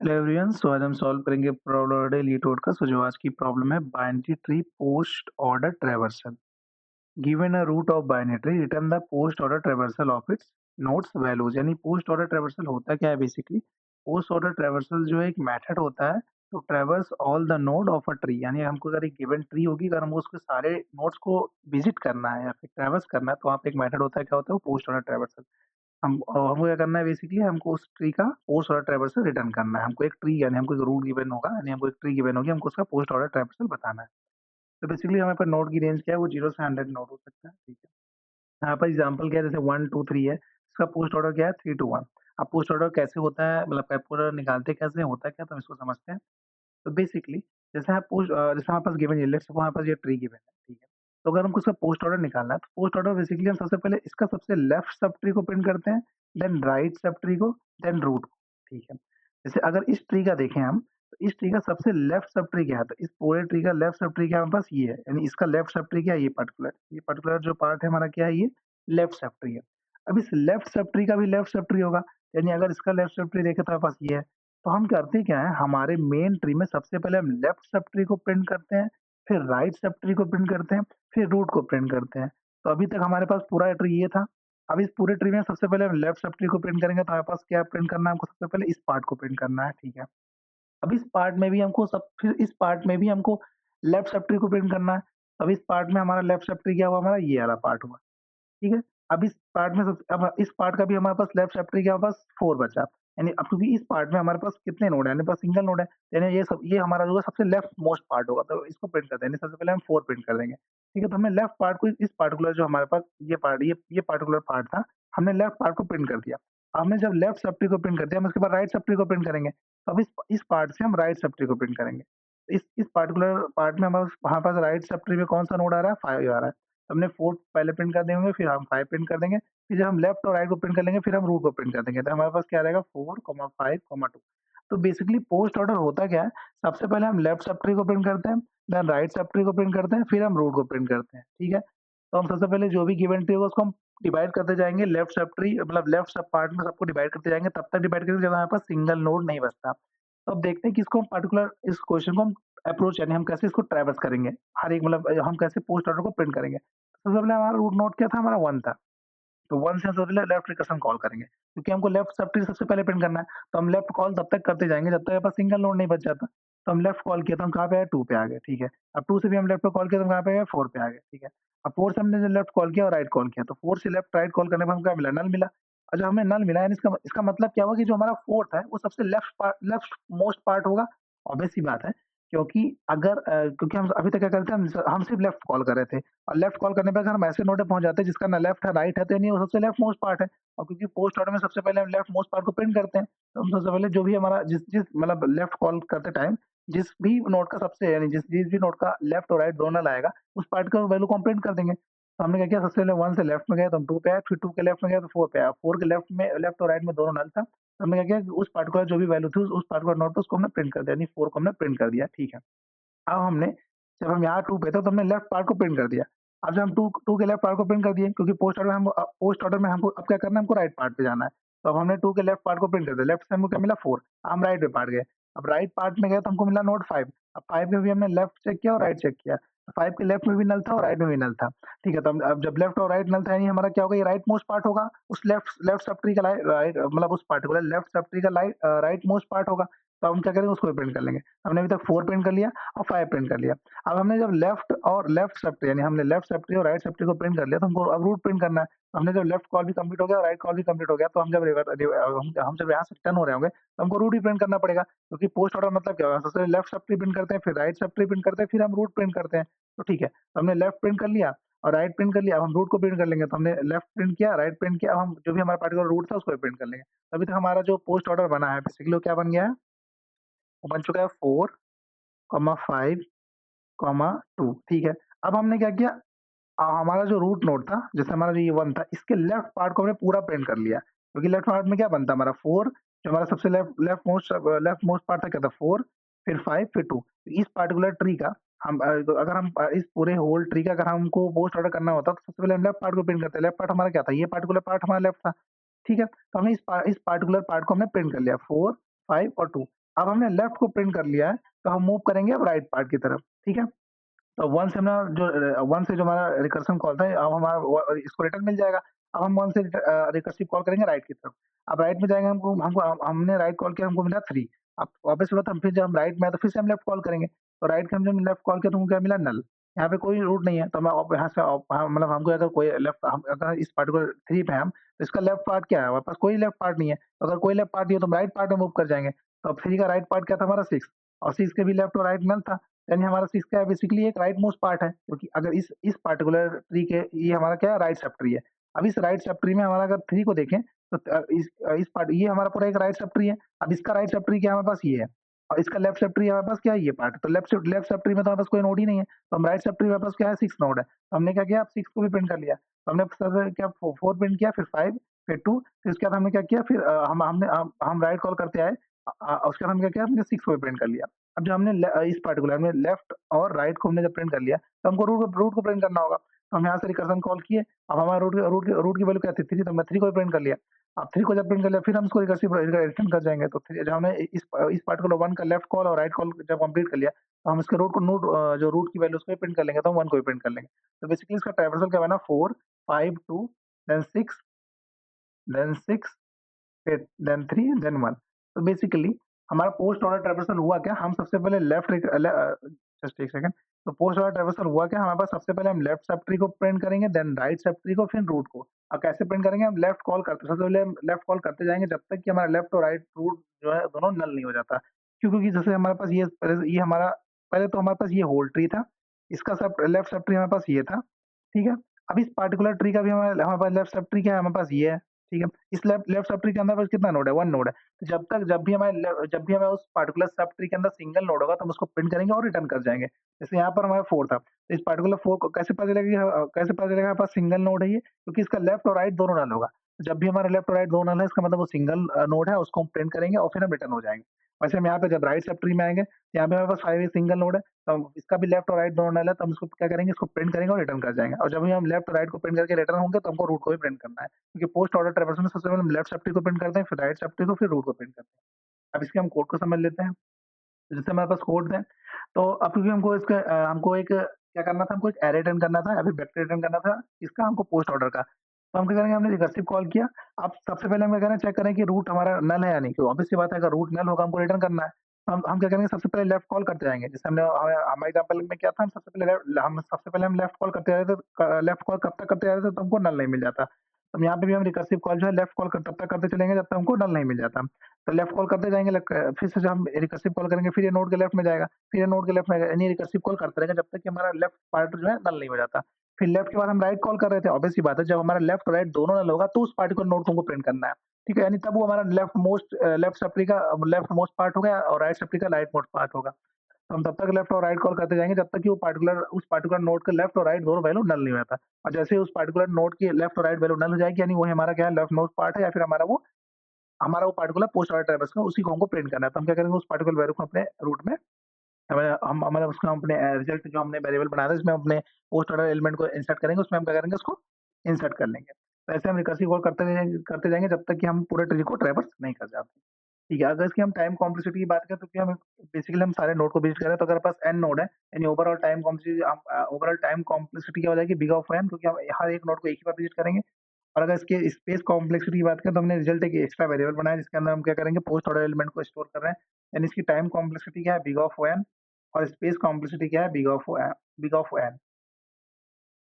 Hello everyone, सो आज हम solve करेंगे प्रॉब्लम लीटोड का। सो जो आज की प्रॉब्लम है, binary tree post order traversal. Given a root of binary tree, return the post order traversal of its nodes values. यानी पोस्ट ऑर्डर ट्रैवर्सल होता क्या है बेसिकली? पोस्ट ऑर्डर ट्रैवर्सल जो है एक मेथड होता है to traverse all the node of a tree. यानी हमको अगर एक गिवन ट्री होगी, अगर हमको उसके सारे नोड्स को विजिट करना है या फिर ट्रैवर्स करना है, तो वहाँ पे एक मेथड होता है, क्या होता है वो पोस्ट ऑर्डर ट्रैवर्सल। हमको क्या करना है बेसिकली, हमको उस ट्री का पोस्ट ऑर्डर ट्रैवर्सल रिटर्न करना है। हमको एक ट्री यानी हमको एक रूट गिवन होगा, यानी हमको एक ट्री गिवन होगी, हमको उसका पोस्ट ऑर्डर ट्रैवर्सल बताना है। तो बेसिकली हमारे पास नोड की रेंज क्या है, वो 0 से 100 नोड हो सकता है, ठीक है। यहाँ पर एग्जांपल क्या है, जैसे 1 2 3 है, इसका पोस्ट ऑर्डर क्या है 3 to 1। अब पोस्ट ऑर्डर कैसे होता है, मतलब पोस्ट ऑर्डर निकालते कैसे हैं, होता क्या है, तो हम इसको समझते हैं। तो बेसिकली जैसे हमारे पास गिवन है, लेट्स सपोज हमारे पास ये ट्री गिवन है, ठीक है। तो अगर हमको इसका पोस्ट ऑर्डर निकालना है, तो पोस्ट ऑर्डर बेसिकली हम सबसे पहले इसका सबसे लेफ्ट सब ट्री को प्रिंट करते हैं, देन राइट सब ट्री को, देन रूट को, ठीक है। जैसे अगर इस ट्री का देखें हम, तो इस ट्री का सबसे लेफ्ट सब ट्री क्या है, तो इस पूरे ट्री का लेफ्ट सब ट्री क्या है हमारे पास, ये है। यानी इसका लेफ्ट सब ट्री क्या है, ये पर्टिकुलर जो पार्ट है हमारा क्या है, ये लेफ्ट सब ट्री है। अब इस लेफ्ट सब ट्री का भी लेफ्ट सब ट्री होगा, यानी अगर इसका लेफ्ट सब ट्री देखें तो हमारे पास ये है। तो हम करते क्या है, हमारे मेन ट्री में सबसे पहले हम लेफ्ट सब ट्री को प्रिंट करते हैं, फिर राइट सब ट्री को प्रिंट करते हैं, फिर रूट को प्रिंट करते हैं। तो अभी तक हमारे पास पूरा ट्री ये था। अब इस पूरे ट्री में सबसे पहले हम लेफ्ट सब ट्री को प्रिंट करेंगे, तो हमारे पास क्या प्रिंट करना है, हमको सबसे पहले इस पार्ट को प्रिंट करना है, ठीक है। अब इस पार्ट में भी हमको सब फिर इस पार्ट में भी हमको लेफ्ट सब ट्री को प्रिंट करना है। अब इस पार्ट में हमारा लेफ्ट सब ट्री क्या हुआ, हमारा ये वाला पार्ट हुआ। ठीक है? अब इस पार्ट में अब इस पार्ट का भी हमारे पास लेफ्ट चैप्टर के पास 4 बचा। यानी अब क्योंकि इस पार्ट में हमारे पास कितने नोड हैं? हमारे पास सिंगल नोड है। यानी ये हमारा जो है सबसे लेफ्ट मोस्ट पार्ट होगा, तो इसको प्रिंट करते हैं। यानी सबसे पहले हम 4 प्रिंट कर देंगे। ठीक है? तो हमने लेफ्ट पार्ट को इस पार्टिकुलर जो हमारे पास ये पार्टिकुलर पार्ट था, हमने लेफ्ट पार्ट को प्रिंट कर दिया। हमने जब लेफ्ट सब ट्री को प्रिंट कर दिया, हम उसके बाद राइट सब ट्री को प्रिंट करेंगे। तो अब इस पार्ट से हम राइट सब ट्री को प्रिंट करेंगे। इस पार्टिकुलर पार्ट में हमारे पास राइट सब ट्री में कौन-सा नोड आ रहा है? 5 आ रहा है। हमने 4 पहले प्रिंट कर देंगे, फिर हम 5 प्रिंट कर देंगे, फिर जब हम लेफ्ट और राइट को प्रिंट कर लेंगे, फिर हम रूट को प्रिंट कर देंगे, तो हमारे पास क्या रहेगा 4, 5, 2। तो बेसिकली पोस्ट ऑर्डर होता क्या है, सबसे पहले हम लेफ्ट सब ट्री को प्रिंट करते हैं, देन राइट सब ट्री को प्रिंट करते हैं, फिर हम रूट को प्रिंट करते हैं, ठीक है। तो हम सबसे पहले जो भी गिवन ट्री होगा उसको हम डिवाइड करते जाएंगे, लेफ्ट सब ट्री मतलब लेफ्ट सब पार्ट में सबको डिवाइड करते जाएंगे, तब तक डिवाइड करेंगे जब हमारे पास सिंगल नोड नहीं बचता। तो अब देखते हैं कि इसको हम पर्टिकुलर इस क्वेश्चन को हम अप्रोच यानी हम कैसे इसको ट्रैवर्स करेंगे, हर एक मतलब हम कैसे पोस्ट ऑर्डर को प्रिंट करेंगे। सबसे पहले हमारा रूट नोड क्या था, हमारा 1 था। तो 1 से सबसे पहले लेफ्ट रिकर्सन कॉल करेंगे, क्योंकि हमको लेफ्ट सब ट्री सबसे पहले प्रिंट करना है। तो हम लेफ्ट कॉल तब तक करते जाएँगे जब तक हमारे पास सिंगल नोड नहीं बच जाता। तो हम लेफ्ट कॉल किया तो हम कहाँ पे आए, 2 पे आ गए, ठीक है। अब 2 से भी हम लेफ्ट पे कॉल किया तो हम कहाँ पे आ गए, 4 पे आ गए, ठीक है। अब 4 से हमने जो लेफ्ट कॉल किया और राइट कॉल किया, तो 4 से लेफ्ट राइट कॉल करने पे हमको क्या मिला, नल मिला। और जब हमें नल मिला यानी इसका मतलब क्या हुआ कि जो हमारा 4th है वो सबसे लेफ्ट मोस्ट पार्ट होगा। ऑब्वियस सी बात है, क्योंकि क्योंकि हम अभी तक क्या करते हैं, हम सिर्फ लेफ्ट कॉल कर रहे थे। और लेफ्ट कॉल करने पे अगर हम ऐसे नोड पे पहुँच जाते हैं जिसका ना लेफ्ट है, राइट है, तो यानी वो सबसे लेफ्ट मोस्ट पार्ट है। और क्योंकि पोस्ट ऑर्डर में सबसे पहले हम लेफ्ट मोस्ट पार्ट को प्रिंट करते हैं, तो हम सबसे पहले जो भी हमारा जिस जिस मतलब लेफ्ट कॉल करते टाइम जिस भी नोड का सबसे यानी जिस जिस भी नोड का लेफ्ट और राइट दोनों नल आएगा, उस पार्ट का वैल्यू को हम प्रिंट कर देंगे। तो हमने क्या किया, सबसे पहले 1 से लेफ्ट में गए तो हम 2 पे आए, फिर 2 के लेफ्ट में गए तो 4 पे आए। 4 के लेफ्ट और राइट में दोनों नल था। तो हमने क्या किया कि उस पार्टिकुलर जो भी वैल्यू थी उस पार्टिकुलर नोड पे उसको हमने प्रिंट कर दिया, यानी 4 को हमने प्रिंट कर दिया, ठीक है। अब हमने जब हम यहाँ 2 पे थे तो हमने लेफ्ट पार्ट को प्रिंट कर दिया। अब जब हम 2 के लेफ्ट पार्ट को प्रिंट कर दिए, क्योंकि पोस्ट ऑर्डर में हमको अब क्या करना है, हमको राइट पार्ट पे जाना है। तो अब हमने 2 के लेफ्ट पार्ट को प्रिंट कर दिया। लेफ्ट से हमको क्या मिला 4। हम राइट पे पार्ट गए। अब राइट पार्ट में गए तो हमको मिला नोड 5। अब 5 में भी हमने लेफ्ट चेक किया और राइट चेक किया। 5 के लेफ्ट में भी नल था और राइट में भी नल था। ठीक है, तो अब जब लेफ्ट और राइट नल था यानी हमारा क्या होगा, ये राइट मोस्ट पार्ट होगा। उस लेफ्ट लेफ्ट सब ट्री का राइट मतलब उस पार्टिकुलर लेफ्ट सब ट्री का राइट मोस्ट पार्ट होगा। तो हम क्या करेंगे, उसको भी प्रिंट कर लेंगे। हमने अभी तक 4 प्रिंट कर लिया और 5 प्रिंट कर लिया। अब हमने जब लेफ्ट सेप्ट यानी हमने लेफ्ट सेप्ट्री और राइट सेप्ट्री को प्रिंट कर लिया, तो हमको अब रूट प्रिंट करना है। तो हमने जब लेफ्ट कॉल भी कंप्लीट हो गया और राइट कॉल भी कंप्लीट हो गया, तो हम जब हम जब यहाँ से टर्न हो रहे होंगे, तो हमको रूट ही प्रिंट करना पड़ेगा, क्योंकि पोस्ट ऑर्डर मतलब क्या होगा, सबसे लेफ्ट सेप्ट्री प्रिंट करते हैं, फिर राइट सेप्ट्री प्रिंट करते हैं, फिर हम रूट प्रिंट करते हैं। तो ठीक है, तो हमने लेफ्ट प्रिंट कर लिया और राइट प्रिंट कर लिया। अब हम रूट को प्रिंट कर लेंगे, तो हमने लेफ्ट प्रिंट किया, राइट प्रिंट किया, अब हम जो भी हमारा पार्टिकुलर रूट था उसको भी प्रिंट कर लेंगे। अभी तक हमारा जो पोस्ट ऑर्डर बना है बेसिकली वो क्या बन गया है, वो बन चुका है 4, 5, 2, ठीक है। अब हमने क्या किया, हमारा जो रूट नोड था, जैसे हमारा जो ये 1 था, इसके लेफ्ट पार्ट को हमने पूरा प्रिंट कर लिया। क्योंकि लेफ्ट पार्ट में क्या बनता है हमारा 4, जो हमारा सबसे लेफ्ट मोस्ट पार्ट था क्या था 4, फिर 5, फिर 2। इस पार्टिकुलर ट्री का तो अगर हम इस पूरे होल ट्री का अगर हमको पोस्ट ऑर्डर करना होता तो सबसे पहले हम लेफ्ट पार्ट को प्रिंट करते हैं। लेफ्ट पार्ट हमारा क्या था, ये पार्टिकुलर पार्ट हमारा लेफ्ट था, ठीक है। तो हमने इस पार्टिकुलर पार्ट को हमने प्रिंट कर लिया 4, 5 और 2। अब हमने लेफ्ट को प्रिंट कर लिया है, तो हम मूव करेंगे अब राइट पार्ट की तरफ, ठीक है? तो 1 से हमारा जो 1 से जो हमारा रिकर्सन कॉल था, अब हमारा इसको रिटर्न मिल जाएगा। अब हम 1 से रिकर्सिव कॉल करेंगे राइट की तरफ। अब राइट में जाएँगे, हमको हमको हमने राइट कॉल किया, हमको मिला 3। अब वापस से बात, हम फिर जब हम राइट में आए तो फिर से हम लेफ्ट कॉल करेंगे। तो राइट का हम जब लेफ्ट कॉल किया तो हमको क्या मिला? नल। यहाँ पे कोई रूट नहीं है, तो मैं अब यहाँ से मतलब हमको अगर कोई लेफ्ट, हम अगर इस पार्टिकुलर 3 पे हैं हम, तो इसका लेफ्ट पार्ट क्या है? हमारे पास कोई लेफ्ट पार्ट नहीं है। तो अगर कोई लेफ्ट पार्ट नहीं है तो हम राइट पार्ट में मूव कर जाएँगे। तो अब 3 का राइट पार्ट क्या था हमारा? 6, और 6 के भी लेफ्ट और राइट नल था। यानी हमारा 6 क्या है? बेसिकली एक राइट मोस्ट पार्ट है, क्योंकि अगर इस पार्टिकुलर ट्री के, ये हमारा क्या है? राइट सब ट्री है। अब इस राइट सब ट्री में हमारा अगर 3 को देखें तो इस पार्ट, ये हमारा पूरा एक राइट सब ट्री है। अब इसका राइट सब ट्री क्या है? हमारे पास ये है, और इसका लेफ्ट सब ट्री हमारे पास क्या है? ये पार्ट। तो लेफ्ट सब ट्री में तो हमारे पास कोई नोड ही नहीं है। तो हम राइट सब ट्री में हमारे पास क्या है? 6 नोड है। तो हमने क्या किया? अब 6 को भी प्रिंट कर लिया। तो हमने सबसे क्या 4 प्रिंट किया, फिर 5, फिर 2, फिर उसके बाद हमने क्या किया? फिर हम राइट कॉल करते आए। उसके बाद हमने क्या किया? हमने 6 को भी प्रिंट कर लिया। अब जो हमने इस पार्टिकुलर में लेफ्ट और राइट को हमने जब प्रिंट कर लिया, तो हमको रूट को प्रिंट करना होगा। तो हम यहाँ से रिकर्सन कॉल किए। अब हमारा रूट की वैल्यू क्या थी? 3, तो हमने 3 को भी प्रिंट कर लिया। अब 3 को जब प्रिंट कर लिया, फिर हम इसको रिकर्सिव रिटर्न कर जाएँगे। तो जब हमने इस पार्टिकुलर 1 का लेफ्ट कॉल और राइट कॉल जब कंप्लीट कर लिया, तो हम इसके जो रूट की वैल्यू उसको भी प्रिंट कर लेंगे, तो हम 1 को भी प्रिंट कर लेंगे। तो बेसिकली इसका ट्रावर्सल क्या बना? 4, 5, 2, देन 6, देन 6, फिर देन 3, देन 1। तो बेसिकली हमारा पोस्ट ऑर्डर ट्रावर्सल हुआ क्या? हम सबसे पहले जस्ट एक सेकंड। तो पोस्ट ऑर्डर ट्रावर्सल हुआ क्या? हमारे पास सबसे पहले हम लेफ्ट सब ट्री को प्रिंट करेंगे, देन राइट सब ट्री को, फिर रूट को। अब कैसे प्रिंट करेंगे? हम लेफ्ट कॉल करते, सबसे पहले हम लेफ्ट कॉल करते जाएँगे जब तक कि हमारा लेफ्ट और राइट रूट जो है दोनों नल नहीं हो जाता। क्यों? क्योंकि जैसे हमारे पास ये हमारा पहले तो हमारे पास ये होल ट्री था, इसका सब लेफ्ट सब ट्री हमारे पास ये था, ठीक है? अब इस पार्टिकुलर ट्री का भी हमारे पास लेफ्ट सब ट्री क्या है? हमारे पास ये है, ठीक है? इस लेफ्ट लेफ्ट सब ट्री के अंदर बस कितना नोड है? 1 नोड है। तो जब भी हमें उस पार्टिकुलर सब ट्री के अंदर सिंगल नोड होगा, तो हम उसको प्रिंट करेंगे और रिटर्न कर जाएँगे। जैसे यहाँ पर हमारा 4 था, तो इस पार्टिकुलर 4 को कैसे पता चलेगा हमारे पास सिंगल नोड है ये? क्योंकि इसका लेफ्ट और राइट दोनों नल होगा। जब भी हमारा लेफ्ट और राइट दोनों नल है, इसका मतलब वो सिंगल नोड है, उसको हम प्रिंट करेंगे और फिर हम रिटर्न हो जाएँगे। वैसे हम यहाँ पे जब राइट सब ट्री में आएँगे, तो यहाँ पे हमारे पास 5 एक सिंगल नोड है, तो हम इसका भी लेफ्ट और राइट दोनों नल है, तो हम इसको क्या करेंगे? इसको प्रिंट करेंगे और रिटर्न कर जाएँगे। और जब भी हम लेफ्ट और राइट को प्रिंट करके रिटर्न होंगे, तो हमको रूट को भी प्रिंट करना है। क्योंकि पोस्ट ऑर्डर ट्रैवर्सल में सबसे पहले हम लेफ्ट सब ट्री को प्रिंट करते हैं, फिर राइट सब ट्री को, फिर रूट को प्रिंट करते हैं। अब इसके हम कोड को समझ लेते हैं। तो जैसे हमारे पास कोड है, तो अब क्योंकि हमको एक क्या करना था? हमको एक एरे रिटर्न करना था या फिर वेक्टर रिटर्न करना था, किसका? हमको पोस्ट ऑर्डर का। तो हम क्या करेंगे? हमने रिकर्सिव कॉल किया। अब सबसे पहले हम क्या करें? चेक करें कि रूट हमारा नल है या नहीं? तो ऑब्वियस सी बात है, अगर रूट नल होगा हमको रिटर्न करना है। तो हम क्या करेंगे? सबसे पहले लेफ्ट कॉल करते जाएँगे। जैसे हमारे एग्जांपल में क्या था? हम सबसे पहले हम लेफ्ट कॉल करते जा रहे थे। लेफ्ट कॉल कब तक करते जा रहे थे? तो हमको नल नहीं मिल जाता। तो यहाँ पे भी हम रिकर्सिव कॉल जो है लेफ्ट कॉल तब तक करते चलेंगे जब तक हमको नल नहीं मिल जाता। तो लेफ्ट कॉल करते जाएँगे, फिर से जब हम रिकर्सिव कॉल करेंगे, फिर ये नोड के लेफ्ट में जाएगा, फिर ये नोड के लेफ्ट में जाएगा, यानी रिकर्सिव कॉल करते रहेंगे जब तक कि हमारा लेफ्ट पार्ट जो है नल नहीं हो जाता। फिर लेफ्ट के बाद हम राइट कॉल कर रहे थे, ऑब्वियस सी बात है, जब हमारा लेफ्ट और राइट दोनों नल होगा तो उस पार्टिकुलर नोड को हमको प्रिंट करना है, ठीक है? यानी तब वो हमारा लेफ्ट सप्ली का लेफ्ट मोस्ट पार्ट हो गया और राइट सप्ली का राइट मोस्ट पार्ट होगा। तो हम तब तक लेफ्ट और राइट कॉल करते जाएँगे जब तक कि उस पार्टिकुलर नोड के लेफ्ट और राइट दोनों वैल्यू नल नहीं हो जाता। और जैसे ही उस पार्टिकुलर नोड की लेफ्ट और राइट वैल्यू नल हो जाएगी, यानी वही हमारा क्या है? लेफ्ट मोस्ट पार्ट है, या फिर हमारा वो पार्टिकुलर पोस्ट ऑर्डर ट्रैवर्स में उसी को हमको प्रिंट करना है। तो हम क्या करेंगे? उस पार्टिकुलर वैल्यू को अपने रूट में हम मतलब उसको हम अपने रिजल्ट जो हमने वेरिएबल बनाया था, इसमें हम अपने पोस्ट ऑर्डर एलिमेंट को इंसर्ट करेंगे, उसमें हम क्या करेंगे? उसको इंसर्ट कर लेंगे। तो ऐसे हम रिकर्सिव कॉल करते जाएँगे जब तक कि हम पूरे ट्री को ट्रैवर्स नहीं कर जाते। ठीक है, अगर इसकी हम टाइम कॉम्प्लेक्सिटी की बात करें, तो हम सारे नोड को विजिट करें, तो अगर पास n नोड है, यानी ओवरऑल टाइम कॉम्प्लेक्सिटी क्या हो जाएगी? बिग ऑफ n, क्योंकि हम हर एक नोड को एक ही बार विजिट करेंगे। और अगर इसके स्पेस कॉम्प्लेक्सिटी की बात करें, तो हमने रिजल्ट एक एक्स्ट्रा वेरिएबल बनाया जिसके अंदर हम क्या करेंगे? पोस्ट ऑर्डर एलिमेंट को स्टोर कर रहे हैं, यानी इसकी टाइम कॉम्प्लेक्सिटी क्या है? बिग ऑफ n, और स्पेस कॉम्प्लेक्सिटी क्या है? Big of n।